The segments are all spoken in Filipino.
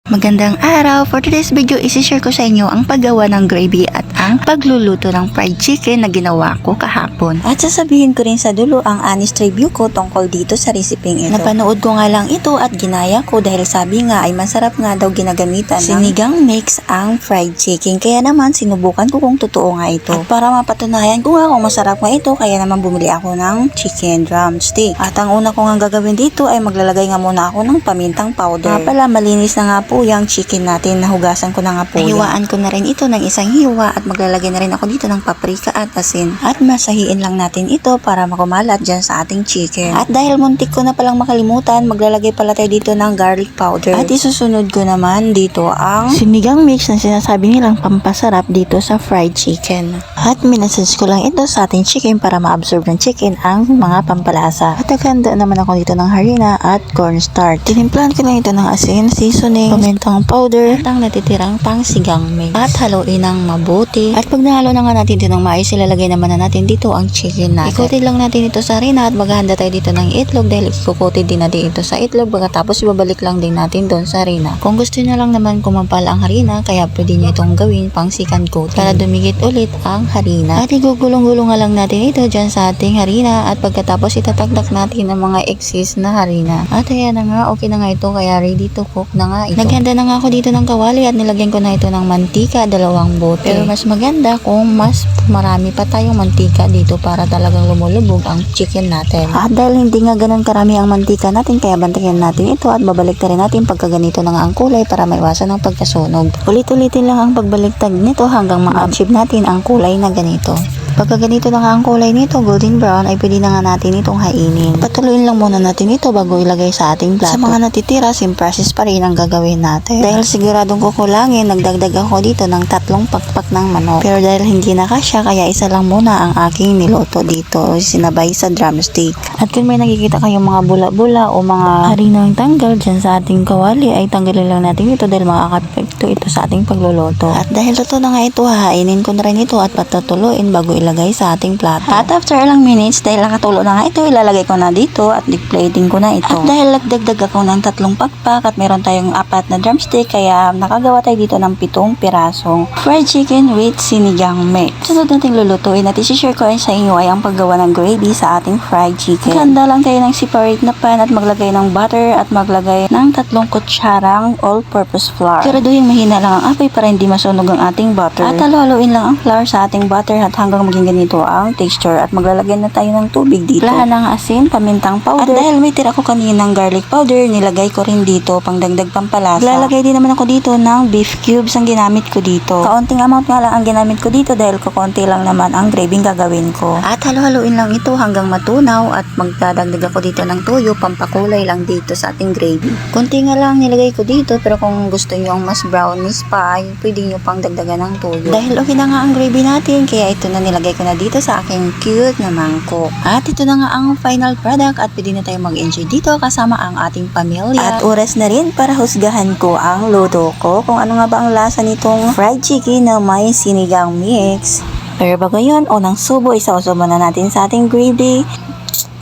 Magandang araw! For today's video, isi-share ko sa inyo ang paggawa ng gravy at ang pagluluto ng fried chicken na ginawa ko kahapon. At sasabihin ko rin sa dulo ang honest review ko tungkol dito sa reseping ito. Napanood ko nga lang ito at ginaya ko dahil sabi nga ay masarap nga daw ginagamitan Sinigang mix ang fried chicken. Kaya naman sinubukan ko kung totoo nga ito. At para mapatunayan ko nga kung masarap nga ito, kaya naman bumili ako ng chicken drumstick. At ang una ko nga gagawin dito ay maglalagay nga muna ako ng pamintang powder. Nga pala, malinis na nga po yung chicken natin. Nahugasan ko na nga po. Hiwaan ko na rin ito ng isang hiwa at maglalagay na rin ako dito ng paprika at asin. At masahiin lang natin ito para makumalat dyan sa ating chicken. At dahil muntik ko na palang makalimutan, maglalagay pala tayo dito ng garlic powder. At isusunod ko naman dito ang Sinigang mix na sinasabi nilang pampasarap dito sa fried chicken. At minasage ko lang ito sa ating chicken para ma-absorb ng chicken ang mga pampalasa. At naghanda naman ako dito ng harina at cornstarch. Tinimplahan ko lang ito ng asin, seasoning, pamintang powder, At ang natitirang pang sigang mix. at haluin ng mabuti. At pag nahalo na nga natin ito ng maayos, ilalagay naman na natin dito ang chicken natin. Ikutid lang natin ito sa harina at maghahanda tayo dito ng itlog dahil ikukutid din natin ito sa itlog. Pagkatapos ibabalik lang din natin doon sa harina. Kung gusto nyo lang naman kumampal ang harina, kaya pwede nyo itong gawin pang second coating para dumigit ulit ang harina. At igugulong-gulong nga lang natin ito dyan sa ating harina at pagkatapos itatakdak natin ang mga excess na harina. At ayan na nga, okay na nga ito kaya ready to cook na nga ito. Naghanda na nga ako dito ng kawali at nilagyan ko na ito ng mantika, 2 bote. Pero mas maganda kung mas marami pa tayong mantika dito para talagang lumulubog ang chicken natin. At dahil hindi nga ganun karami ang mantika natin, kaya bantayan natin ito at babalik rin natin pagka ganito na nga ang kulay para maiwasan ang pagkasunog. Ulit-ulitin lang ang pagbaliktad nito hanggang ma-achieve natin ang kulay na ganito. Pagka ganito na nga ang kulay nito, golden brown, ay pwede na nga natin itong hainin. Patuloyin lang muna natin ito bago ilagay sa ating plato. Sa mga natitira, same process pa rin ang gagawin natin. Dahil siguradong kukulangin, nagdagdag ako dito ng 3 pakpak ng manok. Pero dahil hindi na kasya, kaya isa lang muna ang aking niloto dito, sinabay sa drumstick. At kung may nakikita kayong mga bula-bula o mga harinang tanggal dyan sa ating kawali, ay tanggalin lang natin ito dahil makaka-epekto ito sa ating pagluluto. At dahil totoo na nga ito, hahainin ko na rin ito at patutuluin bago ilagay sa ating plato. At after ilang minutes, dahil nakatulo na nga ito, ilalagay ko na dito at plating ko na ito. At dahil nagdagdag ako ng 3 pakpak at meron tayong 4 na drumstick, kaya nakagawa tayo dito ng 7 pirasong fried chicken with sinigang mix. Sunod nating lulutuin at isi-share ko rin sa inyo ay ang paggawa ng gravy sa ating fried chicken. Handa lang tayo ng separate na pan at maglagay ng butter at maglagay ng 3 kutsarang all-purpose flour. Siguraduhin mahina lang ang apoy para hindi masunog ang ating butter. At haluin lang ang flour sa ating butter at hanggang maging ganito ang texture at maglalagay na tayo ng tubig dito. Lahan ng asin, pamintang powder. At dahil may tira ko kaninang garlic powder, nilagay ko rin dito pang dagdag pampalasa. Lalagay din naman ako dito ng beef cubes ang ginamit ko dito. Kaunting amount nga lang ang ginamit ko dito dahil kukunti lang naman ang gravy gagawin ko. At halu-haluin lang ito hanggang matunaw at magdadagdag ako dito ng tuyo, pampakulay lang dito sa ating gravy. Kunti nga lang nilagay ko dito pero kung gusto nyo ang mas brownish pa ay pwede nyo pang dagdagan ng tuyo. Dahil okay na nga ang gravy natin kaya ito na nilagay ko na dito sa aking cute na mangkok. At ito na nga ang final product at pwede na tayo mag-enjoy dito kasama ang ating pamilya. At oras na rin para husgahan ko ang luto ko kung ano nga ba ang lasa nitong fried chicken na may sinigang mix. Pero bago yun, unang subo, isauso muna natin sa ating gravy.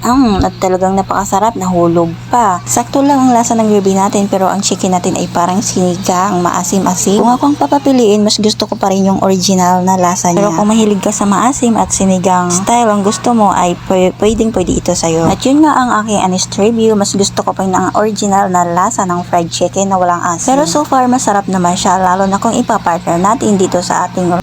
At talagang napakasarap, nahulog pa. Sakto lang ang lasa ng gravy natin pero ang chicken natin ay parang sinigang, maasim-asim. Kung ako ang papapiliin, mas gusto ko pa rin yung original na lasa niya. Pero kung mahilig ka sa maasim at sinigang style ang gusto mo ay pwede ito sa'yo. At yun nga ang aking honest review, mas gusto ko pa rin ang original na lasa ng fried chicken na walang asim. Pero so far masarap naman siya lalo na kung ipapartner natin dito sa ating